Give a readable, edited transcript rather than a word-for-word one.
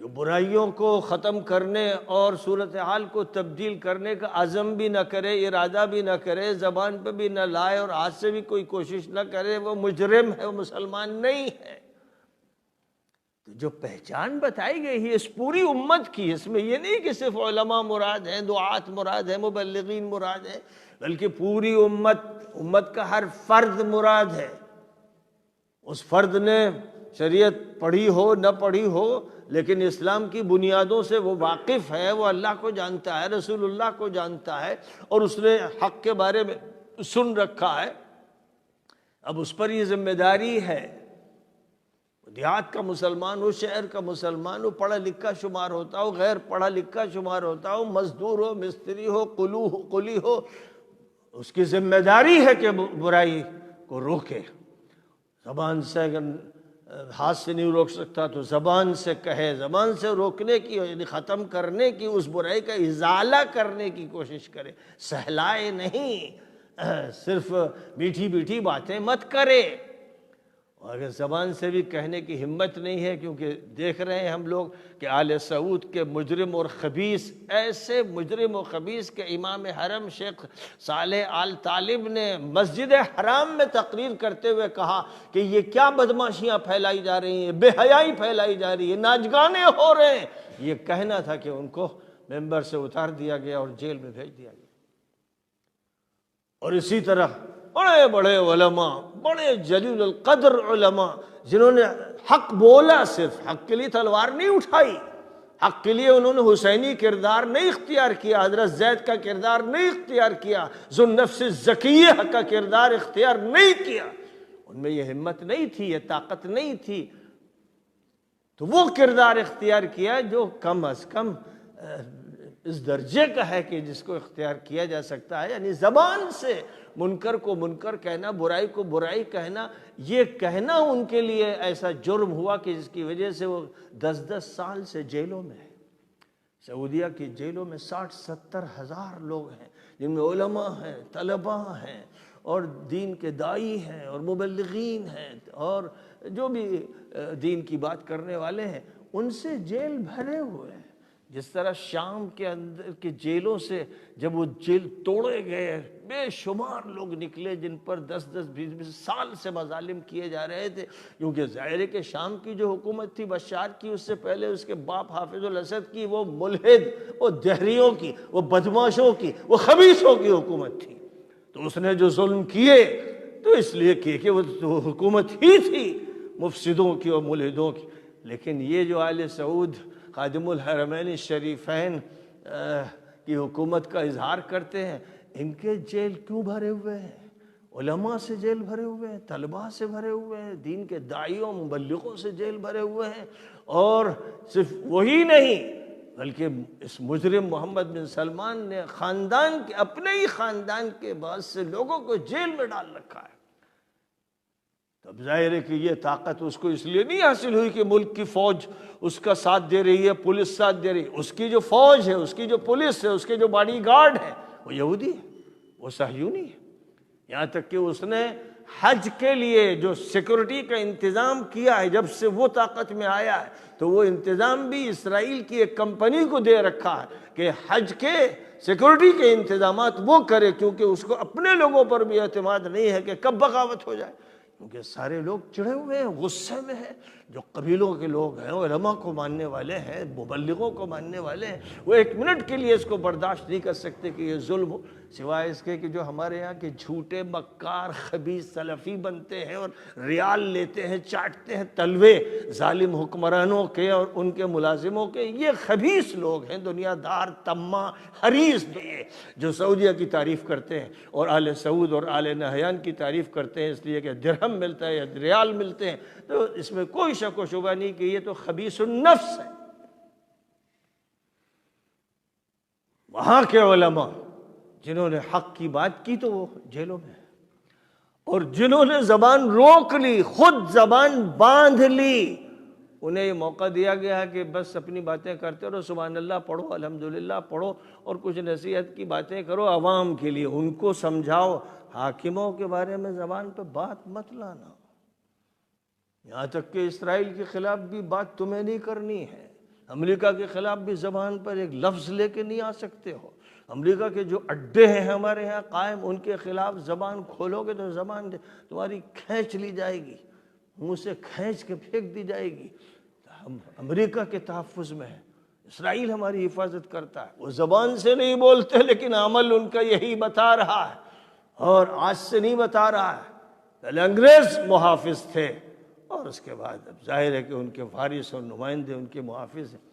جو برائیوں کو ختم کرنے اور صورتحال کو تبدیل کرنے کا عزم بھی نہ کرے، ارادہ بھی نہ کرے، زبان پہ بھی نہ لائے اور ہاتھ سے بھی کوئی کوشش نہ کرے، وہ مجرم ہے، وہ مسلمان نہیں ہے۔ تو جو پہچان بتائی گئی ہے اس پوری امت کی، اس میں یہ نہیں کہ صرف علماء مراد ہیں، دعات مراد ہیں، مبلغین مراد ہیں، بلکہ پوری امت کا ہر فرد مراد ہے۔ اس فرد نے شریعت پڑھی ہو نہ پڑھی ہو، لیکن اسلام کی بنیادوں سے وہ واقف ہے، وہ اللہ کو جانتا ہے، رسول اللہ کو جانتا ہے، اور اس نے حق کے بارے میں سن رکھا ہے۔ اب اس پر یہ ذمہ داری ہے، دیہات کا مسلمان ہو، شہر کا مسلمان ہو، پڑھا لکھا شمار ہوتا ہو، غیر پڑھا لکھا شمار ہوتا ہو، مزدور ہو، مستری ہو، قلی ہو، اس کی ذمہ داری ہے کہ برائی کو روکے۔ زبان سے اگر ہاتھ سے نہیں روک سکتا تو زبان سے کہے، زبان سے روکنے کی یعنی ختم کرنے کی، اس برائی کا ازالہ کرنے کی کوشش کرے، سہلائے نہیں، صرف میٹھی میٹھی باتیں مت کرے۔ اور اگر زبان سے بھی کہنے کی ہمت نہیں ہے، کیونکہ دیکھ رہے ہیں ہم لوگ کہ آل سعود کے مجرم اور خبیث، ایسے مجرم و خبیث کے امام حرم شیخ صالح آل طالب نے مسجد حرام میں تقریر کرتے ہوئے کہا کہ یہ کیا بدماشیاں پھیلائی جا رہی ہیں، بے حیائی پھیلائی جا رہی ہے، ناچگانے ہو رہے ہیں۔ یہ کہنا تھا کہ ان کو ممبر سے اتار دیا گیا اور جیل میں بھیج دیا گیا۔ اور اسی طرح بڑے بڑے علماء، بڑے جلیل القدر علماء، جنہوں نے حق بولا، صرف حق کے لیے تلوار نہیں اٹھائی، حق کے لیے انہوں نے حسینی کردار نہیں اختیار کیا، حضرت زید کا کردار نہیں اختیار کیا، ذو النفس الزکیہ کا کردار اختیار نہیں کیا، ان میں یہ ہمت نہیں تھی، یہ طاقت نہیں تھی، تو وہ کردار اختیار کیا جو کم از کم اس درجے کا ہے کہ جس کو اختیار کیا جا سکتا ہے، یعنی زبان سے منکر کو منکر کہنا، برائی کو برائی کہنا۔ یہ کہنا ان کے لیے ایسا جرم ہوا کہ جس کی وجہ سے وہ 10 سال سے جیلوں میں ہے۔ سعودیہ کی جیلوں میں 60-70 ہزار لوگ ہیں، جن میں علماء ہیں، طلباء ہیں، اور دین کے داعی ہیں، اور مبلغین ہیں، اور جو بھی دین کی بات کرنے والے ہیں، ان سے جیل بھرے ہوئے ہیں۔ جس طرح شام کے اندر کی جیلوں سے جب وہ جیل توڑے گئے، بے شمار لوگ نکلے جن پر 10-20 سال سے مظالم کیے جا رہے تھے، کیونکہ ظاہر ہے کہ شام کی جو حکومت تھی بشار کی، اس سے پہلے اس کے باپ حافظ الاسد کی، وہ ملحد، وہ دہریوں کی، وہ بدماشوں کی، وہ خبیثوں کی حکومت تھی۔ تو اس نے جو ظلم کیے تو اس لیے کیے کہ وہ تو حکومت ہی تھی مفسدوں کی اور ملحدوں کی۔ لیکن یہ جو آل سعود خادم الحرمین الشریفین کی حکومت کا اظہار کرتے ہیں، ان کے جیل کیوں بھرے ہوئے ہیں؟ علماء سے جیل بھرے ہوئے ہیں، طلباء سے بھرے ہوئے ہیں، دین کے داعیوں مبلغوں سے جیل بھرے ہوئے ہیں، اور صرف وہی نہیں بلکہ اس مجرم محمد بن سلمان نے خاندان کے، اپنے ہی خاندان کے بعض سے لوگوں کو جیل میں ڈال رکھا ہے۔ تب ظاہر ہے کہ یہ طاقت اس کو اس لیے نہیں حاصل ہوئی کہ ملک کی فوج اس کا ساتھ دے رہی ہے، پولیس ساتھ دے رہی ہے۔ اس کی جو فوج ہے، اس کی جو پولیس ہے، اس کے جو باڈی گارڈ ہے، وہ یہودی ہے، وہ صہیونی ہے۔ یہاں تک کہ اس نے حج کے لیے جو سیکورٹی کا انتظام کیا ہے، جب سے وہ طاقت میں آیا ہے تو وہ انتظام بھی اسرائیل کی ایک کمپنی کو دے رکھا ہے کہ حج کے سیکورٹی کے انتظامات وہ کرے، کیونکہ اس کو اپنے لوگوں پر بھی اعتماد نہیں ہے کہ کب بغاوت ہو جائے، کیونکہ سارے لوگ چڑھے ہوئے ہیں، غصے میں ہیں۔ جو قبیلوں کے لوگ ہیں، علماء کو ماننے والے ہیں، مبلغوں کو ماننے والے ہیں، وہ ایک منٹ کے لیے اس کو برداشت نہیں کر سکتے کہ یہ ظلم ہو، سوائے اس کے کہ جو ہمارے یہاں کے جھوٹے مکار خبیث سلفی بنتے ہیں اور ریال لیتے ہیں، چاٹتے ہیں تلوے ظالم حکمرانوں کے اور ان کے ملازموں کے۔ یہ خبیث لوگ ہیں، دنیا دار، طماع، حریص، جو سعودیہ کی تعریف کرتے ہیں اور آل سعود اور آل نہیان کی تعریف کرتے ہیں اس لیے کہ درہم ملتا ہے یا ریال ملتے ہیں، تو اس میں کوئی شک و شبہ نہیں کہ یہ تو خبیث النفس ہے۔ وہاں کے علماء جنہوں نے حق کی بات کی تو وہ جیلوں میں ہیں، اور جنہوں نے زبان روک لی، خود زبان باندھ لی، انہیں یہ موقع دیا گیا ہے کہ بس اپنی باتیں کرتے رہو، سبحان اللہ پڑھو، الحمدللہ پڑھو، اور کچھ نصیحت کی باتیں کرو عوام کے لیے، ان کو سمجھاؤ، حاکموں کے بارے میں زبان پہ بات مت لانا۔ یہاں تک کہ اسرائیل کے خلاف بھی بات تمہیں نہیں کرنی ہے، امریکہ کے خلاف بھی زبان پر ایک لفظ لے کے نہیں آ سکتے ہو۔ امریکہ کے جو اڈے ہیں ہمارے ہاں قائم، ان کے خلاف زبان کھولو گے تو زبان تمہاری کھینچ لی جائے گی، منہ سے کھینچ کے پھینک دی جائے گی۔ ہم امریکہ کے تحفظ میں ہیں، اسرائیل ہماری حفاظت کرتا ہے۔ وہ زبان سے نہیں بولتے لیکن عمل ان کا یہی بتا رہا ہے، اور آج سے نہیں بتا رہا ہے۔ پہلے انگریز محافظ تھے، اور اس کے بعد اب ظاہر ہے کہ ان کے وارث اور نمائندے ان کے محافظ ہیں۔